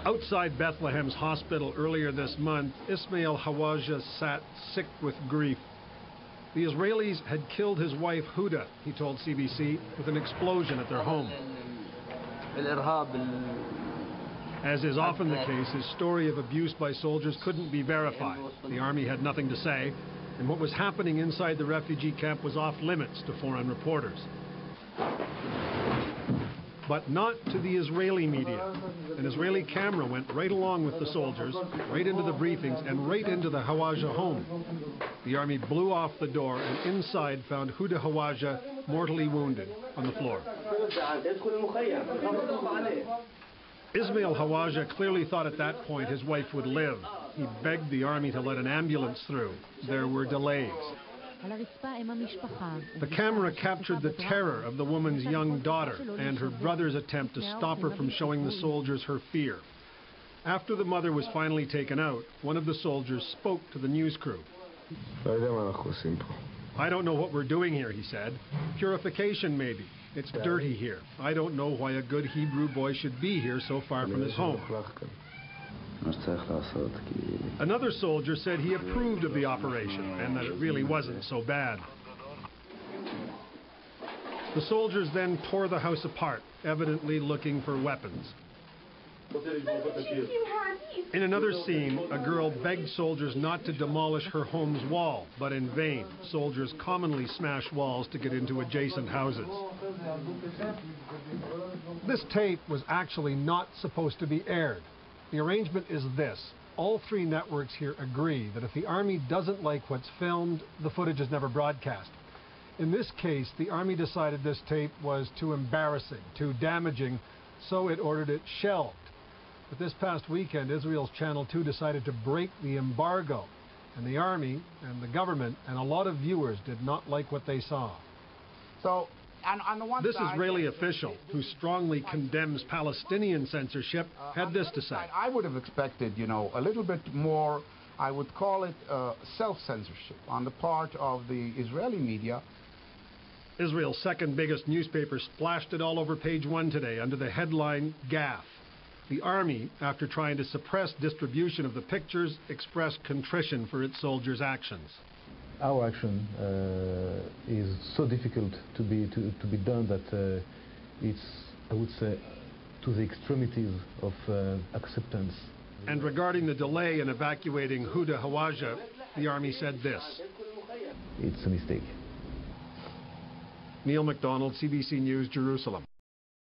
Outside Bethlehem's hospital earlier this month, Ismail Hawaja sat sick with grief. The Israelis had killed his wife Huda, he told CBC, with an explosion at their home. As is often the case, his story of abuse by soldiers couldn't be verified. The army had nothing to say, and what was happening inside the refugee camp was off limits to foreign reporters. But not to the Israeli media. An Israeli camera went right along with the soldiers, right into the briefings, and right into the Hawaja home. The army blew off the door and inside found Huda Hawaja mortally wounded on the floor. Ismail Hawaja clearly thought at that point his wife would live. He begged the army to let an ambulance through. There were delays. The camera captured the terror of the woman's young daughter and her brother's attempt to stop her from showing the soldiers her fear. After the mother was finally taken out, one of the soldiers spoke to the news crew. "I don't know what we're doing here," he said. "Purification, maybe. It's dirty here. I don't know why a good Hebrew boy should be here so far from his home." Another soldier said he approved of the operation and that it really wasn't so bad. The soldiers then tore the house apart, evidently looking for weapons. In another scene, a girl begged soldiers not to demolish her home's wall, but in vain. Soldiers commonly smash walls to get into adjacent houses. This tape was actually not supposed to be aired. The arrangement is this. All three networks here agree that if the army doesn't like what's filmed, the footage is never broadcast. In this case, the army decided this tape was too embarrassing, too damaging, so it ordered it shelved. But this past weekend, Israel's Channel 2 decided to break the embargo, and the army and the government and a lot of viewers did not like what they saw. So, on the one this side, Israeli official, who strongly condemns Palestinian censorship, had this to say. I would have expected, a little bit more, I would call it self-censorship on the part of the Israeli media. Israel's second biggest newspaper splashed it all over page 1 today under the headline, "Gaffe." The army, after trying to suppress distribution of the pictures, expressed contrition for its soldiers' actions. Our action is so difficult to be done that it's, I would say, to the extremities of acceptance. And regarding the delay in evacuating Huda Hawaja, the army said this. It's a mistake. Neil MacDonald, CBC News, Jerusalem.